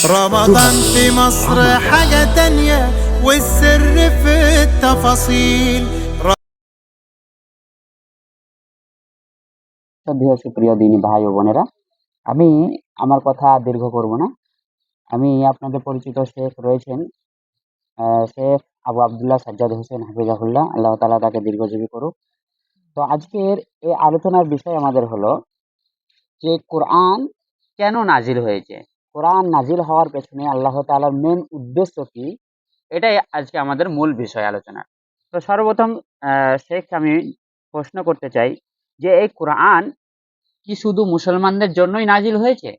رمضان في مصر حاجة تانية والسر في التفاصيل. শ্রদ্ধেয় সুপ্রিয় দিনী ভাই ও বোনেরা, আমি আমার কথা দীর্ঘ করব না। আমি আপনাদের পরিচিত শেখ রয়েছেন, শেখ আবু আবদুল্লাহ সাজ্জাদ হোসেন হাফিজাহুল্লাহ, আল্লাহ তাআলা তাকে দীর্ঘজীবী করুক। তো আজকের এই আলোচনার বিষয় আমাদের হলো যে কোরআন কেন নাজিল হয়েছে, কোরআন নাজিল হওয়ার পেছনে আল্লাহ তাআলার মেন উদ্দেশ্য কি, এটাই আজকে আমাদের মূল বিষয় আলোচনা। তো সর্বপ্রথম শেখ আমি প্রশ্ন করতে চাই যে এই কোরআন কি শুধু মুসলমানদের জন্যই নাজিল হয়েছে?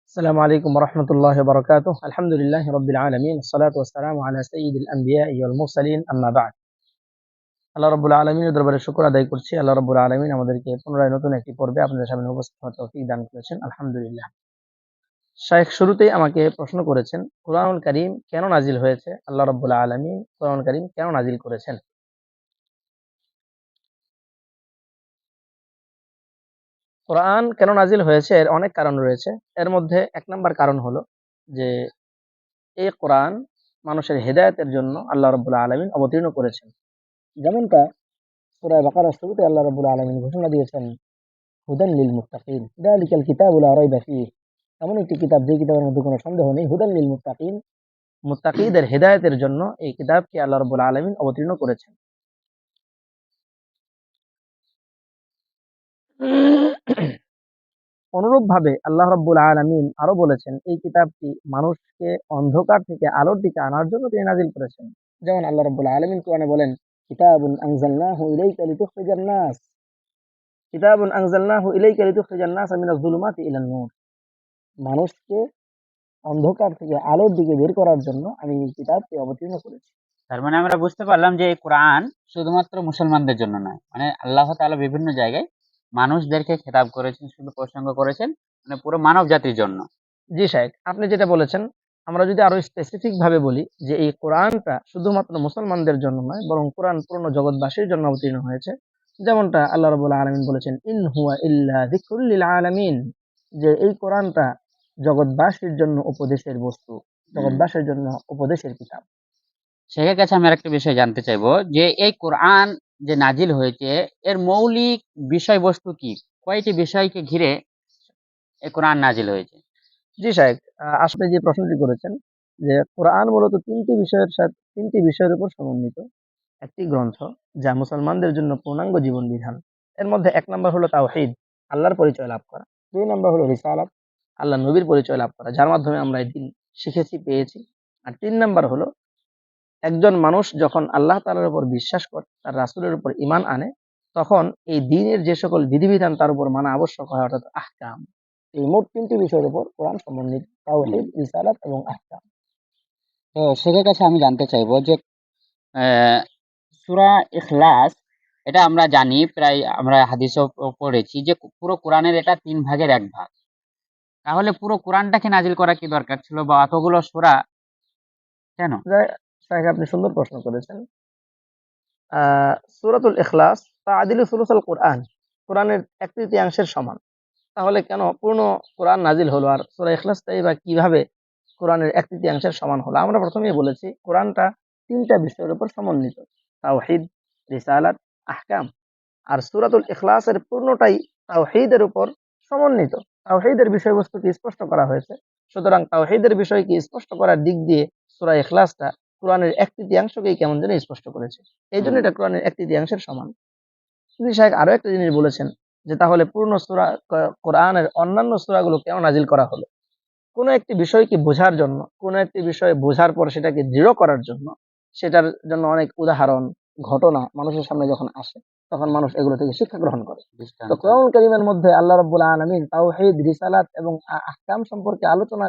السلام عليكم ورحمة الله وبركاته. الحمد لله رب العالمين، الصلاة والسلام على سيد الأنبياء والمرسلين، أما بعد. আল্লাহ রাব্বুল আলামিনের দরবারে শুকর আদায় করছি। আল্লাহ রাব্বুল আলামিন আমাদেরকে পুনরায় নতুন একটি পর্বে আপনাদের সামনে উপস্থিত হওয়ার তৌফিক দান করেছেন, আলহামদুলিল্লাহ। শাইখ শুরুতেই আমাকে প্রশ্ন করেছেন, কুরআনুল কারীম কেন নাজিল হয়েছে? আল্লাহ রাব্বুল আলামিন কুরআনুল কারীম কেন নাজিল করেছেন? কোরআন কেন নাজিল হয়েছে এর অনেক কারণ রয়েছে। এর মধ্যে এক নম্বর কারণ হলো যে এই কোরআন মানুষের হেদায়েতের জন্য আল্লাহ রাব্বুল আলামিন অবতীর্ণ করেছেন। যেমনটা সূরা বাকারার শুরুতে আল্লাহ রাব্বুল আলামিন ঘোষণা দিয়েছেন, হুদান লিল মুত্তাকিন, যালিকাল কিতাবু লা রাইবা ফীহ। এমন একটি কিতাব যে কিতাবের মধ্যে কোনো সন্দেহ নেই, হুদান লিল মুত্তাকিন, মুত্তাকিদের হেদায়েতের জন্য এই কিতাবকে আল্লাহ রাব্বুল আলামিন অবতীর্ণ করেছেন। অনুরূপভাবে আল্লাহ রাব্বুল আলামিন আরো বলেছেন, এই কিতাবটি মানুষকে অন্ধকার থেকে আলোর দিকে আনার জন্য তিনি নাজিল করেছেন। যেমন আল্লাহ রাব্বুল আলামিন কোরআনে বলেন, কিতাবুন আনজালনাহু ইলাইকা লিতুখরিজান নাস, কিতাবুন আনজালনাহু ইলাইকা লিতুখরিজান নাস মিনাজ যুলুমাতি ইলান নূর। মানুষকে অন্ধকার থেকে আলোর দিকে বের করার জন্য আমি এই কিতাবকে অবতীর্ণ করেছি। তার মানে আমরা বুঝতে পারলাম যে এই কোরআন শুধুমাত্র মুসলমানদের জন্য নয়, মানে আল্লাহ তাআলা বিভিন্ন জায়গায় মানুষদেরকে খেতাব করেছেন, শুধু প্রসঙ্গ করেছেন, মানে পুরো মানব জাতির জন্য। জি শাইখ, আপনি যেটা বলেছেন, আমরা যদি আরো স্পেসিফিক ভাবে বলি যে এই কোরআনটা শুধুমাত্র মুসলমানদের জন্য নয়, বরং কোরআন পুরো জগৎবাসীর জন্য অবতীর্ণ হয়েছে। যেমনটা আল্লাহ রাব্বুল আলামিন বলেছেন, ইন হুয়া ইল্লা যিকরুল লিল আলামিন, যে এই কোরআনটা জগৎবাসীর জন্য উপদেশের বস্তু, জগৎবাসীর জন্য উপদেশের কিতাব। শেখের কাছে আমি আরেকটা বিষয় জানতে চাইবো যে এই কোরআন যে নাজিল হয়েছে এর মৌলিক বিষয়বস্তু কি, কয়টি বিষয়কে ঘিরে এই কোরআন নাজিল হয়েছে? জি শাইখ, আসলে যে প্রশ্নটি করেছেন, যে কোরআন মূলত তিনটি বিষয়ের উপর সমন্বিত একটি গ্রন্থ, যা মুসলমানদের জন্য পূর্ণাঙ্গ জীবন বিধান। এর মধ্যে এক নম্বর হলো তাওহীদ, আল্লাহর পরিচয় লাভ করা। দুই নম্বর হলো রিসালাত, আল্লাহ নবীর পরিচয় লাভ করা, যার মাধ্যমে আমরা এই দিন শিখেছি, পেয়েছি। আর তিন নম্বর হলো একজন মানুষ যখন আল্লাহ তাআলার উপর বিশ্বাস করে, তার রাসূলের উপর ঈমান আনে, তখন এই দ্বীনের যে সকল বিধিবিধান তার উপর মানা আবশ্যক হয়, অর্থাৎ আহকাম। এই মোট তিনটি বিষয়ের উপর কোরআন সমন্বিত, তাওহীদ, রিসালাত এবং আহকাম। তো শেখের কাছে আমি জানতে চাইবো যে সূরা ইখলাস, এটা আমরা জানি, প্রায় আমরা হাদিসেও পড়েছি যে পুরো কোরআনের এটা ৩ ভাগের ১ ভাগ। তাহলে পুরো কোরআনটাকে নাজিল করা কি দরকার ছিল, বা অতগুলো সূরা কেন? শাইখ, আপনি সুন্দর প্রশ্ন করেছেন। সূরাতুল ইখলাস তাআদিলু সুলুসাল কুরআন, কোরআনের 1/3 সমান। তাহলে কেন পূর্ণ কোরআন নাজিল হলো, আর সূরা ইখলাসটাই বা কিভাবে কোরআনের 1/3 সমান হলো? আমরা প্রথমেই বলেছি কোরআনটা তিনটা বিষয়ের উপর সমন্বিত, তাওহীদ, রিসালাত, আহকাম। আর সূরাতুল ইখলাসের পূর্ণটাই তাওহীদের উপর সমন্বিত। তাওহীদের বিষয়বস্তুকে স্পষ্ট করা হয়েছে। সুতরাং তাওহীদের বিষয়কে স্পষ্ট করার দিক দিয়ে সূরা ইখলাসটা কোরআনের 1/3কেই কেমন যেন স্পষ্ট করেছে। এইজন্য এটা কোরআনের 1/3 সমান। তিনি শায়খ আরো একটা জিনিস বলেছেন, যে তাহলে পূর্ণ সূরা কোরআনের অন্যান্য সূরাগুলো কেন নাজিল করা হলো? কোনো একটি বিষয়কে বোঝার জন্য, কোনো একটি বিষয় বোঝার পর সেটাকে দৃঢ় করার জন্য, সেটার জন্য অনেক উদাহরণ, ঘটনা মানুষের সামনে যখন আসে, তখন মানুষ এগুলো থেকে শিক্ষা গ্রহণ করে। তো কোরআনুল কারীমের মধ্যে আল্লাহ রাব্বুল আলামিন তাওহীদ, রিসালাত এবং আহকাম সম্পর্কে আলোচনা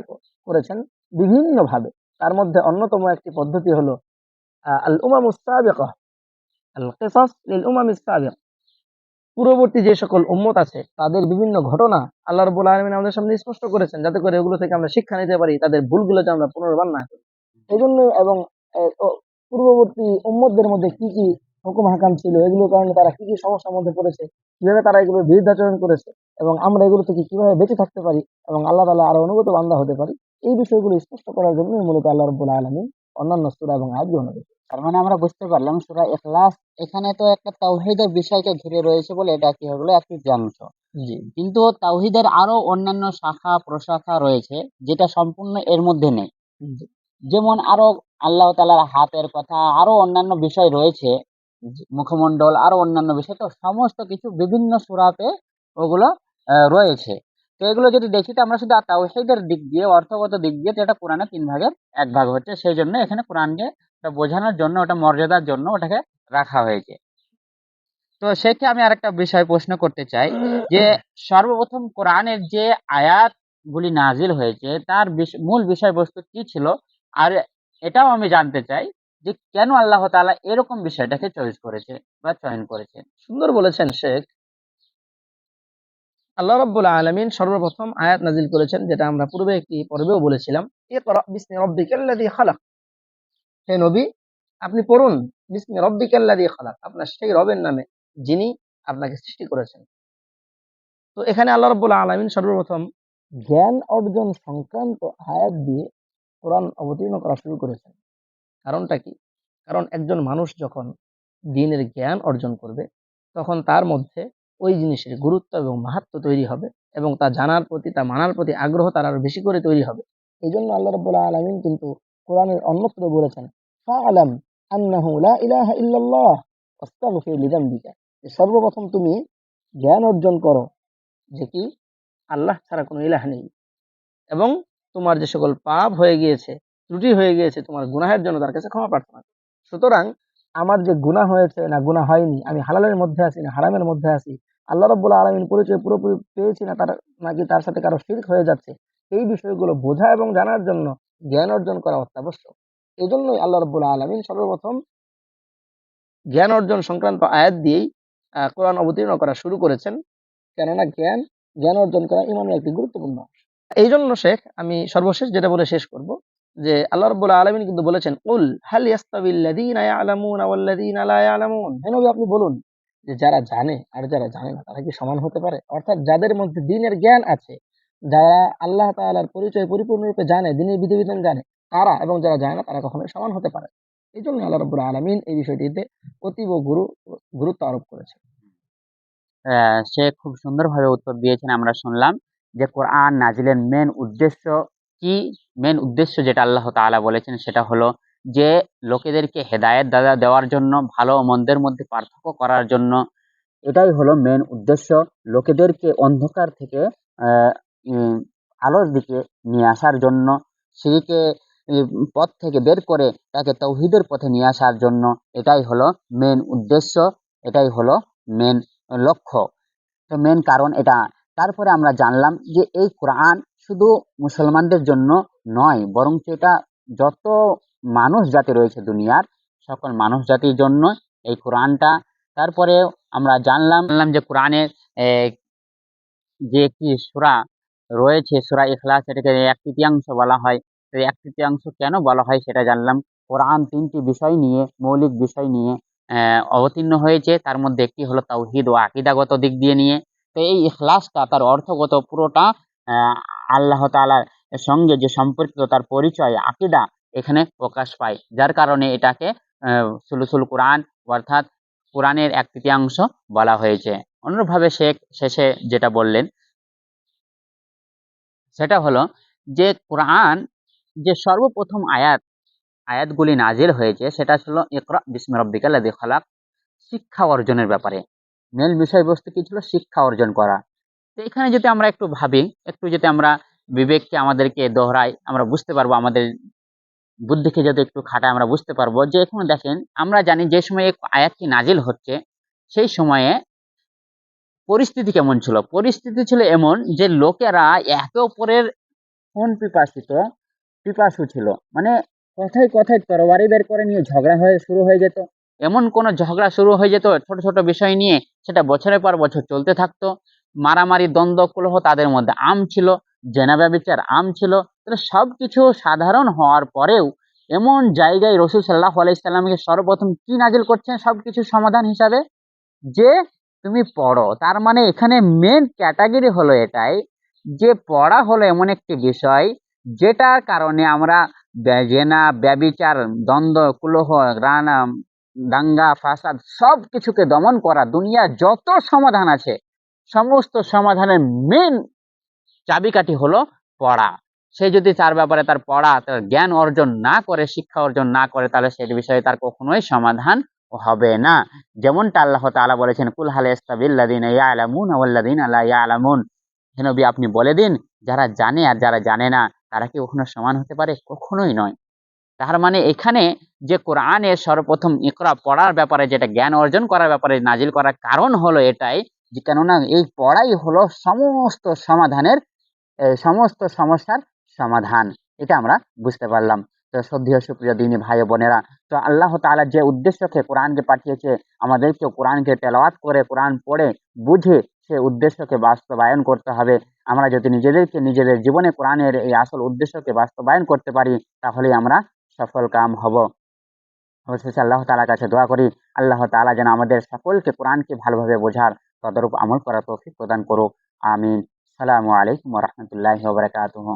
করেছেন বিভিন্ন ভাবে। তার মধ্যে অন্যতম একটি পদ্ধতি হলো আল উমামুস সাবিকা, আল কিসাস লিল উমামিস সাবিকা। পূর্ববর্তী যে সকল উম্মত আছে তাদের বিভিন্ন ঘটনা আল্লাহ রাব্বুল আলামিন আমাদের সামনে স্পষ্ট করেছেন, যাতে করে এগুলো থেকে আমরা শিক্ষা নিতে পারি, তাদের ভুলগুলো যেন আমরা পুনর্বার না করি। এই জন্য এবং পূর্ববর্তী উম্মতদের মধ্যে কি কি হুকুম হাকাম ছিল, এগুলোর কারণে তারা কি কি সমস্যার মধ্যে পড়েছে, কিভাবে তারা এগুলোর বিরুদ্ধাচরণ করেছে, এবং আমরা এগুলো থেকে কিভাবে বেঁচে থাকতে পারি এবং আল্লাহ তাআলা আরো অনুগত বান্দা হতে পারি, এই বিষয়গুলো স্পষ্ট করার জন্য মূলত আল্লাহ রাব্বুল আলামিন অন্যান্য সূরা এবং আয়াত গ্রহণ করেছেন। তার মানে আমরা বুঝতে পারলাম সূরা ইখলাস এখানে তো একটা তাওহীদের বিষয়কে ঘিরে রয়েছে বলে এটা কি হলো এক তৃতীয়াংশ। জি কিন্তু তাওহীদের আরো অন্যান্য শাখা প্রশাখা রয়েছে যেটা সম্পূর্ণ এর মধ্যে নেই। জি যেমন আরো আল্লাহ তাআলার হাতের কথা, আরো অন্যান্য বিষয় রয়েছে, মুখমণ্ডল, আরো অন্যান্য বিষয়, তো সমস্ত কিছু বিভিন্ন সূরাতে ওগুলো রয়েছে। তো এগুলো যদি দেখি তো আমরা শুধু তাওহীদের দিক দিয়ে, অর্থগত দিক দিয়ে, তো এটা কোরআনের ৩ ভাগের ১ ভাগ হচ্ছে। সেইজন্য এখানে কোরআনকে ওটা বোঝানোর জন্য, ওটা মর্যাদার জন্য ওটাকে রাখা হয়েছে। তো সেক্ষেত্রে আমি আরেকটা বিষয় প্রশ্ন করতে চাই যে সর্বপ্রথম কোরআনের যে আয়াতগুলি নাজিল হয়েছে তার মূল বিষয়বস্তু কি ছিল? আর এটাও আমি জানতে চাই যে কেন আল্লাহ তাআলা এরকম বিষয়টাকে চয়েস করেছে বা চয়ন করেছেন? সুন্দর বলেছেন শেখ। আল্লাহ রাব্বুল আলামিন সর্বপ্রথম আয়াত নাজিল করেছেন, যেটা আমরা পূর্বে একটি পর্বেও বলেছিলাম, ইকরা বিসমি রাব্বিকাল্লাযী খালাক। হে নবী, আপনি পড়ুন বিসমি রাব্বিকাল্লাযী খালাক, আপনার সেই রবের নামে যিনি আপনাকে সৃষ্টি করেছেন। তো এখানে আল্লাহ রাব্বুল আলামিন সর্বপ্রথম জ্ঞান অর্জন সংক্রান্ত আয়াত দিয়ে কোরআন অবতীর্ণ করা শুরু করেছেন। কারণটা কি? কারণ একজন মানুষ যখন দ্বীনের জ্ঞান অর্জন করবে, তখন তার মধ্যে ওই জিনিসের গুরুত্ব এবং মাহাত্ম্য তৈরি হবে, এবং তা জানার প্রতি, তা মানার প্রতি আগ্রহ তার আরো বেশি করে তৈরি হবে। এইজন্য আল্লাহ রাব্বুল আলামিন কিন্তু কোরআনের অন্যত্র বলেছেন, ফাআলাম আন্নাহু লা ইলাহা ইল্লাল্লাহ ওয়াস্তাগফির লিযামবিকা, যে সর্বপ্রথম তুমি জ্ঞান অর্জন করো যে কি আল্লাহ ছাড়া কোনো ইলাহ নেই, এবং তোমার যে সকল পাপ হয়ে গিয়েছে, ত্রুটি হয়ে গিয়েছে, তোমার গুনাহের জন্য তার কাছে ক্ষমা প্রার্থনা করো। সুতরাং আমার যে গুনাহ হয়েছে না গুনাহ হয়নি, আমি হালালের মধ্যে আছি না হারামের মধ্যে আছি, আল্লাহ রাব্বুল আলামিন পরিচয় পুরোপুরি পেয়েছি না তার, নাকি তার সাথে কারো শিরক হয়ে যাচ্ছে, এই বিষয়গুলো বোঝা এবং জানার জন্য জ্ঞান অর্জন করা অত্যাবশ্যক। এই জন্যই আল্লাহ রাব্বুল আলামিন সর্বপ্রথম জ্ঞান অর্জন সংক্রান্ত আয়াত দিয়েই কোরআন অবতীর্ণ করা শুরু করেছেন। কেননা জ্ঞান অর্জন করা ইমানের একটি গুরুত্বপূর্ণ অংশ। এই জন্য শেখ আমি সর্বশেষ যেটা বলে শেষ করব, যে আল্লাহ রাব্বুল আলামিন কিন্তু বলেছেন, কুল হাল ইয়াস্তাবিল্লাযীনা ইয়ালামুনা ওয়াল্লাযীনা লা ইয়ালামুন, হে নবী আপনি বলুন যে যারা জানে আর যারা জানে না তারা কি সমান হতে পারে? অর্থাৎ যাদের মধ্যে দ্বীনের জ্ঞান আছে, যারা আল্লাহ তাআলার পরিচয় পরিপূর্ণরূপে জানে, দ্বীনের বিধিবিধান জানে, তারা এবং যারা জানে না তারা কখনোই সমান হতে পারে। এইজন্য আল্লাহ রাব্বুল আলামিন এই বিষয়টিতে অতীব গুরুত্ব আরোপ করেছেন। সে খুব সুন্দরভাবে উত্তর দিয়েছেন, আমরা শুনলাম যে কোরআন নাজিলের মেন উদ্দেশ্য কি। মেন উদ্দেশ্য যেটা আল্লাহ তাআলা বলেছেন সেটা হলো যে লোকেদেরকে হেদায়েত দেওয়ার জন্য, ভালো ও মন্দের মধ্যে পার্থক্য করার জন্য। এটাই হলো মেন উদ্দেশ্য, লোকেদেরকে অন্ধকার থেকে আহ, উম, আলোর দিকে নিয়ে আসার জন্য, শিরকে পথ থেকে বের করে তাকে তৌহিদের পথে নিয়ে আসার জন্য। এটাই হলো মেন উদ্দেশ্য, এটাই হলো মেন লক্ষ্য, তো মেন কারণ এটা। তারপরে আমরা জানলাম যে এই কোরআন শুধু মুসলমানদের জন্য নয়, বরং এটা যত মানুষ জাতি রয়েছে দুনিয়ার সকল মানুষ জাতির জন্য এই কোরআনটা। তারপরে আমরা জানলাম যে কোরআনের যে একটি সূরা রয়েছে, সূরা ইখলাস, এটাকে এক তৃতীয়াংশ বলা হয়। তো এক তৃতীয়াংশ কেন বলা হয় সেটা জানলাম। কোরআন ৩টি বিষয় নিয়ে, মৌলিক বিষয় নিয়ে অবতীর্ণ হয়েছে। তার মধ্যে একটি হলো তাওহীদ ও আকীদাগত দিক দিয়ে নিয়ে। তো এই ইখলাসটা তার অর্থগত পুরোটা আহ, আল্লাহ তাআলার সঙ্গে যে সম্পর্কিত, তার পরিচয় আকীদা এখানে প্রকাশ পায়, যার কারণে এটাকে সুলুসুল কোরআন, অর্থাৎ কোরআনের এক তৃতীয়াংশ বলা হয়েছে। অনুরূপভাবে শেখ শেষে যেটা বললেন সেটা হলো যে কোরআন যে সর্বপ্রথম আয়াতগুলি নাজিল হয়েছে সেটা ছিল ইকরা বিস্মি রাব্বিকাল লাযী খালাক, শিক্ষা অর্জনের ব্যাপারে। মূল বিষয়বস্তু কি ছিল? শিক্ষা অর্জন করা। তো এখানে যদি আমরা একটু ভাবি, একটু যদি আমরা বিবেককে আমাদেরকে দোহরাই, আমরা বুঝতে পারবো, আমাদের বুদ্ধিকে যদি একটু খাটাই আমরা বুঝতে পারবো যে এখানে দেখেন, আমরা জানি যে সময়ে আয়াতটি নাজিল হচ্ছে সেই সময়ে পরিস্থিতি কেমন ছিল? পরিস্থিতি ছিল এমন যে লোকেরা একে অপরের খুন পিপাসু ছিল। মানে কথায় কথায় তরবারি বের করে নিয়ে ঝগড়া শুরু হয়ে যেত। এমন কোন ঝগড়া শুরু হয়ে যেত ছোট ছোট বিষয় নিয়ে, সেটা বছরের পর বছর চলতে থাকতো। মারামারি, দ্বন্দ্ব, কলহ তাদের মধ্যে আম ছিল, জেনা ব্যভিচার আম ছিল। তাহলে সবকিছু সাধারণ হওয়ার পরেও এমন জায়গায় রসুল সাল্লাল্লাহু আলাইহি সাল্লামকে সর্বপ্রথম কি নাজিল করছেন সবকিছু সমাধান হিসাবে, যে তুমি পড়ো। তার মানে এখানে মেন ক্যাটাগরি হলো এটাই, যে পড়া হলো এমন একটি বিষয় যেটার কারণে আমরা জেনা, ব্যভিচার, দ্বন্দ্ব, কুলহ, রানা, দাঙ্গা, ফাসাদ সব কিছুকে দমন করা, দুনিয়ার যত সমাধান আছে সমস্ত সমাধানের মেন চাবিকাঠি হলো পড়া। সে যদি তার ব্যাপারে তার পড়া, তার জ্ঞান অর্জন না করে, শিক্ষা অর্জন না করে, তাহলে সেই বিষয়ে তার কখনোই সমাধান হবে না। যেমনটা আল্লাহ তাআলা বলেছেন, কুল হাল ইয়াস্তাবিল্লাযিনা ইয়ালামুন ওয়াল্লাযিনা লা ইয়ালামুন। হে নবী, আপনি বলে দিন, যারা জানে আর যারা জানে না তারা কি কখনো সমান হতে পারে? কখনোই নয়। তার মানে এখানে যে কোরআনের সর্বপ্রথম ইকরা পড়ার ব্যাপারে, যেটা জ্ঞান অর্জন করার ব্যাপারে নাজিল করার কারণ হলো এটাই, যে কেননা এই পড়াই হলো সমস্ত সমাধানের, সমস্ত সমস্যার সমাধান। এটা আমরা বুঝতে পারলাম। তো শ্রদ্ধেয় সুপ্রিয় দিনী ভাই ও বোনেরা, তো আল্লাহ তাআলা যে উদ্দেশ্যকে কোরআনকে পাঠিয়েছে, আমাদেরকেও কোরআনকে তেলাওয়াত করে, কোরআন পড়ে বুঝে সে উদ্দেশ্যকে বাস্তবায়ন করতে হবে। আমরা যদি নিজেদেরকে নিজেদের জীবনে কোরআনের এই আসল উদ্দেশ্যকে বাস্তবায়ন করতে পারি, তাহলেই আমরা সফল কাম হব। অবশেষে আল্লাহ তাআলার কাছে দোয়া করি, আল্লাহ তাআলা যেন আমাদের সকলকে কোরআনকে ভালোভাবে বোঝার, তদরূপ আমল করার তৌফিক প্রদান করুক। আমিন। আসসালামু আলাইকুম ওয়া রাহমাতুল্লাহি ওয়া বারাকাতুহু।